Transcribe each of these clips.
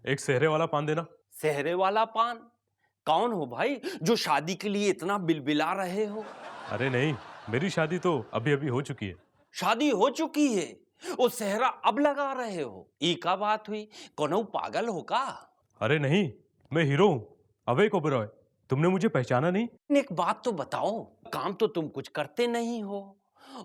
एक सेहरे वाला पान देना। सेहरे वाला पान? कौन हो भाई जो शादी के लिए इतना बिलबिला रहे हो? अरे नहीं, मेरी शादी तो अभी अभी हो चुकी है। शादी हो चुकी है, वो सेहरा अब लगा रहे हो? ई का बात हुई? कोनो पागल हो का? अरे नहीं, मैं हीरो हूँ, अभय ओबेरॉय। तुमने मुझे पहचाना नहीं? एक बात तो बताओ, काम तो तुम कुछ करते नहीं हो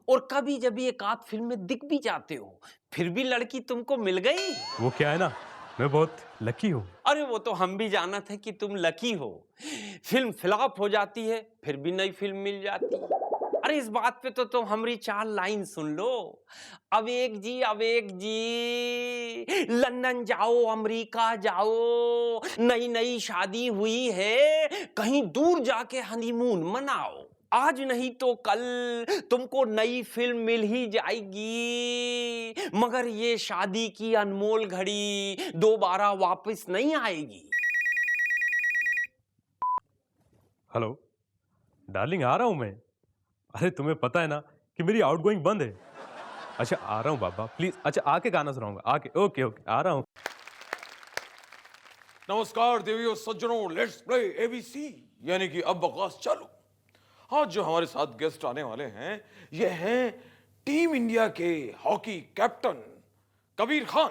और कभी जब एक आध फिल्म में दिख भी जाते हो, फिर भी लड़की तुमको मिल गई? वो क्या है ना, मैं बहुत लकी हूँ। अरे वो तो हम भी जानते हैं कि तुम लकी हो। फिल्म फ्लॉप हो जाती है, फिर भी नई फिल्म मिल जाती है। अरे इस बात पे तो तुम हमारी 4 लाइन सुन लो। अवेक जी लंदन जाओ, अमेरिका जाओ, नई नई शादी हुई है, कहीं दूर जाके हनीमून मनाओ। आज नहीं तो कल तुमको नई फिल्म मिल ही जाएगी, मगर ये शादी की अनमोल घड़ी दोबारा वापस नहीं आएगी। हेलो डार्लिंग, आ रहा हूँ मैं। अरे तुम्हें पता है ना कि मेरी आउटगोइंग बंद है। अच्छा आ रहा हूँ बाबा, प्लीज। अच्छा आके गाना सुनाऊंगा, आके। ओके ओके, आ रहा हूँ। नमस्कार देवियों सज्जनों, लेट्स प्ले एबीसी, यानी कि अब बकवास चालू। आज जो हमारे साथ गेस्ट आने वाले हैं, ये हैं टीम इंडिया के हॉकी कैप्टन कबीर खान।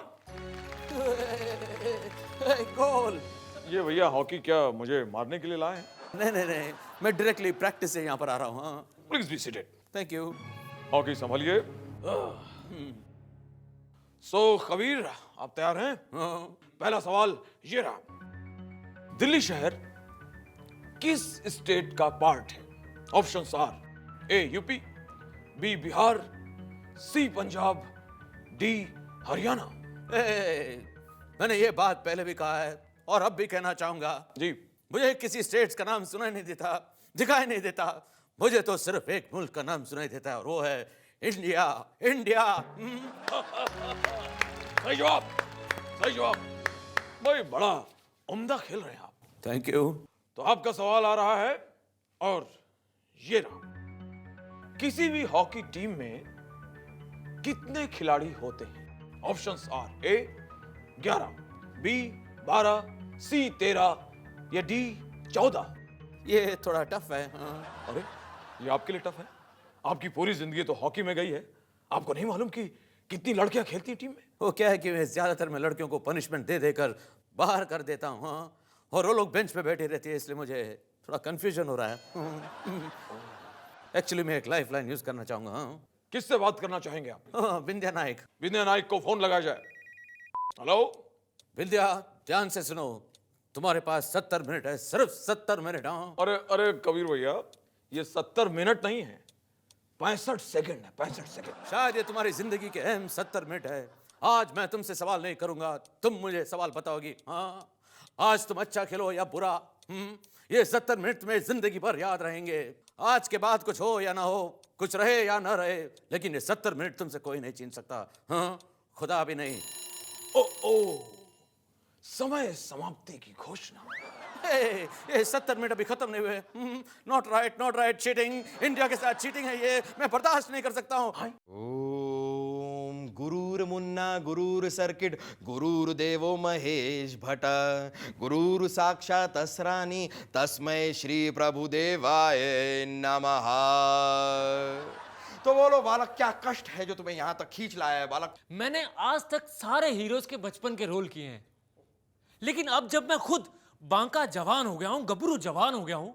गोल। ये भैया हॉकी क्या मुझे मारने के लिए लाए हैं? नहीं, मैं डायरेक्टली प्रैक्टिस से यहाँ पर आ रहा हूँ। हाँ, please be seated. Thank you. Hockey संभालिए। सो कबीर, आप तैयार हैं? पहला सवाल ये रहा, दिल्ली शहर किस स्टेट का पार्ट है? Options are A UP, B Bihar, C Punjab, D Haryana. मैंने ये बात पहले भी कहा है और अब भी कहना चाहूंगा जी। मुझे किसी स्टेट्स का नाम सुनाई नहीं देता, दिखाई नहीं देता। मुझे तो सिर्फ एक मुल्क का नाम सुनाई देता है और वो है इंडिया। इंडिया। सही जवाब, सही जवाब। भाई बड़ा उम्दा खेल रहे हैं आप। Thank you. तो आपका सवाल आ रहा है और ये रहा, किसी भी हॉकी टीम में कितने खिलाड़ी होते हैं? ऑप्शंस आर ए 11, बी 12, सी 13 या डी 14। ये थोड़ा टफ है। हाँ। अरे ये आपके लिए टफ है? आपकी पूरी जिंदगी तो हॉकी में गई है, आपको नहीं मालूम कि कितनी लड़कियां खेलती हैं टीम में? वो क्या है कि मैं ज्यादातर मैं लड़कियों को पनिशमेंट दे देकर बाहर कर देता हूँ। हाँ, और वो लोग बेंच पे बैठी रहती है, इसलिए मुझे थोड़ा कंफ्यूजन हो रहा है। एक्चुअली मैं एक लाइफ लाइन यूज करना चाहूंगा। हाँ। किससे बात करना चाहेंगे आप? विंध्या नायक। विनय नायक को फोन लगाया जाए। हेलो विंध्या, ध्यान से सुनो, तुम्हारे पास 70 मिनट है, सिर्फ 70 मिनट। हाँ। अरे अरे कबीर भैया, ये 70 मिनट नहीं है, 65 सेकंड है, 65 सेकंड। शायद ये तुम्हारी जिंदगी के अहम 70 मिनट है। आज मैं तुमसे सवाल नहीं करूंगा, तुम मुझे सवाल बताओगी। हाँ, आज तुम अच्छा खेलो या बुरा, ये 70 मिनट तुम्हें जिंदगी भर याद रहेंगे। आज के बाद कुछ हो या ना हो, कुछ रहे या ना रहे, लेकिन ये 70 मिनट तुमसे कोई नहीं छीन सकता। हाँ, खुदा भी नहीं। ओ समय समाप्ति की घोषणा। ये 70 मिनट अभी खत्म नहीं हुए। Not right, not right, cheating. India के साथ चीटिंग है, ये मैं बर्दाश्त नहीं कर सकता हूँ। ओम गुरुर मुन्ना गुरुर सर्किट गुरुर्देवो महेश भट्ट गुरुर साक्षात् असरानी तस्मै श्री प्रभुदेवाय नमः। तो बोलो बालक, क्या कष्ट है जो तुम्हें यहाँ तक खींच लाया है बालक? मैंने आज तक सारे हीरोज के बचपन के रोल किए हैं, लेकिन अब जब मैं खुद बांका जवान हो गया हूं, गबरू जवान हो गया हूं,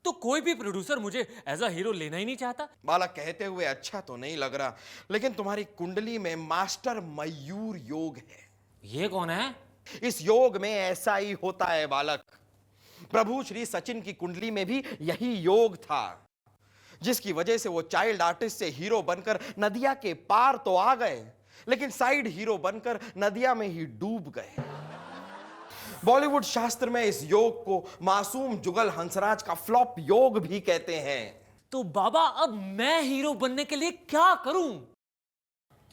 तो कोई भी प्रोड्यूसर मुझे एज अ हीरो लेना ही नहीं चाहता। बालक कहते हुए अच्छा तो नहीं लग रहा, लेकिन तुम्हारी कुंडली में मास्टर मयूर योग है। ये कौन है? इस योग में ऐसा ही होता है बालक। प्रभु श्री सचिन की कुंडली में भी यही योग था, जिसकी वजह से वो चाइल्ड आर्टिस्ट से हीरो बनकर नदिया के पार तो आ गए, लेकिन साइड हीरो बनकर नदिया में ही डूब गए। बॉलीवुड शास्त्र में इस योग को मासूम जुगल हंसराज का फ्लॉप योग भी कहते हैं। तो बाबा अब मैं हीरो बनने के लिए क्या करूं?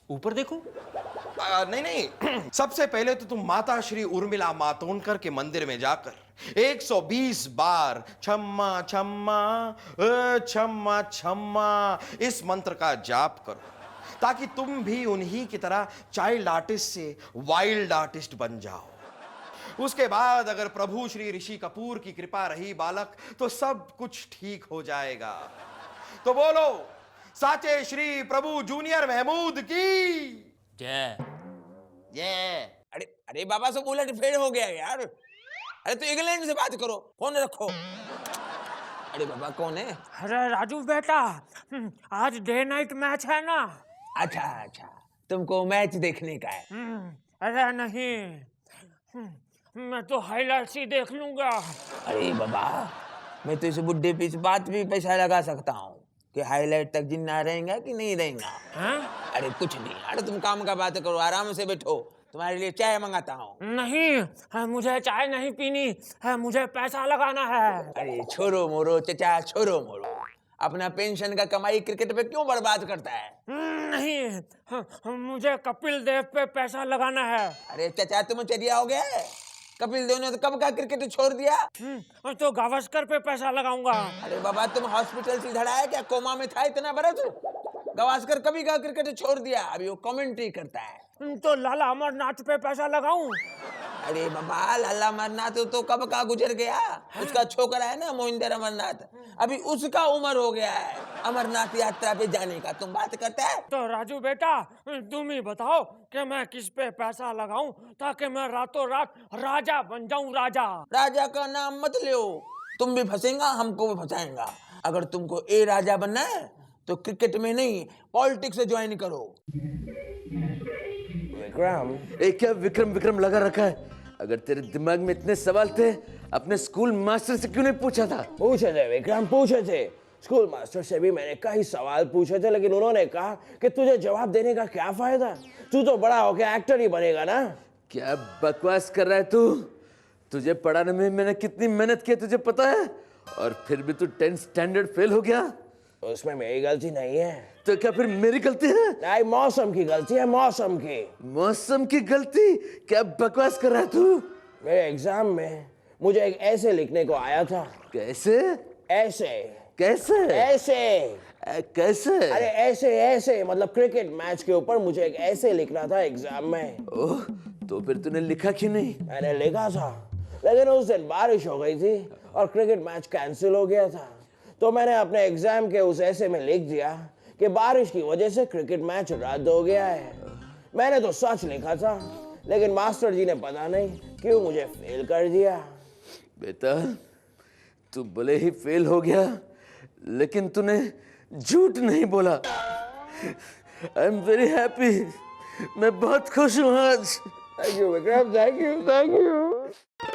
ऊपर देखूं? नहीं सबसे पहले तो तुम माता श्री उर्मिला मातोंडकर के मंदिर में जाकर 120 बार छम्मा छम्मा छम्मा छम्मा इस मंत्र का जाप करो, ताकि तुम भी उन्हीं की तरह चाइल्ड आर्टिस्ट से वाइल्ड आर्टिस्ट बन जाओ। उसके बाद अगर प्रभु श्री ऋषि कपूर की कृपा रही बालक, तो सब कुछ ठीक हो जाएगा। तो बोलो साचे श्री प्रभु जूनियर महमूद की जय। ये अरे अरे बाबा सब उलट फेर हो गया यार। अरे तो इंग्लैंड से बात करो, फोन रखो। अरे बाबा कौन है? अरे राजू बेटा, आज डे नाइट मैच है ना। अच्छा अच्छा, तुमको मैच देखने का है? अरे नहीं, मैं तो हाइलाइट्स ही देख लूंगा। अरे बाबा, मैं तो इस बुढ़े पे इस बात भी पैसा लगा सकता हूँ कि हाईलाइट तक जिन्ना रहेगा कि नहीं रहेगा। हाँ? अरे कुछ नहीं, अरे तुम काम का बात करो, आराम से बैठो, तुम्हारे लिए चाय मंगाता हूँ। नहीं, मुझे चाय नहीं पीनी है, मुझे पैसा लगाना है। अरे छोरो मोरो चचा, छोरो मोरो, अपना पेंशन का कमाई क्रिकेट पे क्यों बर्बाद करता है? नहीं, मुझे कपिल देव पे पैसा लगाना है। अरे चचा तुम चरिया हो गया है? कपिल देव ने तो कब का क्रिकेट छोड़ दिया। तो गावस्कर पे पैसा लगाऊंगा। अरे बाबा तुम हॉस्पिटल से इधर आया क्या? कोमा में था इतना बरस? गावस्कर कभी का क्रिकेट छोड़ दिया, अभी वो कमेंट्री करता है। तो लाला अमरनाथ पे पैसा लगाऊं? अरे बाबा लाला अमरनाथ तो कब का गुजर गया, उसका छोकरा है ना मोहिंदर अमरनाथ, अभी उसका उम्र हो गया है अमरनाथ यात्रा पे जाने का, तुम बात करता है। तो राजू बेटा तुम ही बताओ कि मैं किस पे पैसा लगाऊं ताकि मैं रातों रात राजा बन जाऊं। राजा राजा का नाम मत लो, तुम भी फंसेगा हमको भी फंसाएगा। अगर तुमको ए राजा बनना है तो क्रिकेट में नहीं पॉलिटिक्स से ज्वाइन करो। विक्रम, क्या विक्रम विक्रम लगा रखा है? अगर तेरे दिमाग में इतने सवाल थे, अपने स्कूल मास्टर से क्यों नहीं पूछा था? पूछे थे विक्रम, पूछे थे। स्कूल मास्टर से भी मैंने कई सवाल पूछे थे, लेकिन उन्होंने कहा कि तुझे जवाब देने का क्या फायदा, तू तो बड़ा होके एक्टर ही बनेगा ना। क्या बकवास कर रहा है तू? तुझे पढ़ाने में मैंने कितनी मेहनत की तुझे पता है? और फिर भी तू 10th स्टैंडर्ड फेल हो गया। उसमें मेरी गलती नहीं है। तो क्या फिर मेरी गलती है? नहीं, मौसम की गलती है, मौसम की। मौसम की गलती? क्या बकवास कर रहा है तू? मेरे एग्जाम में मुझे एक ऐसे लिखने को आया था। कैसे? ऐसे कैसे? ऐसे कैसे? अरे ऐसे ऐसे, मतलब क्रिकेट मैच के ऊपर मुझे एक ऐसे लिखना था एग्जाम में। ओह, तो फिर तूने लिखा क्यों नहीं? मैंने लिखा था, लेकिन उस दिन बारिश हो गई थी और क्रिकेट मैच कैंसिल हो गया था। तो मैंने अपने एग्जाम के उस ऐसे में लिख दिया कि बारिश की वजह से क्रिकेट मैच रद्द हो गया है। मैंने तो सच लिखा था, लेकिन मास्टर जी ने पता नहीं क्यों मुझे फेल कर दिया। बेटा, तू भले ही फेल हो गया, लेकिन तूने झूठ नहीं बोला। आई एम वेरी हैप्पी, मैं बहुत खुश हूँ आज। Thank you Vikram, thank you.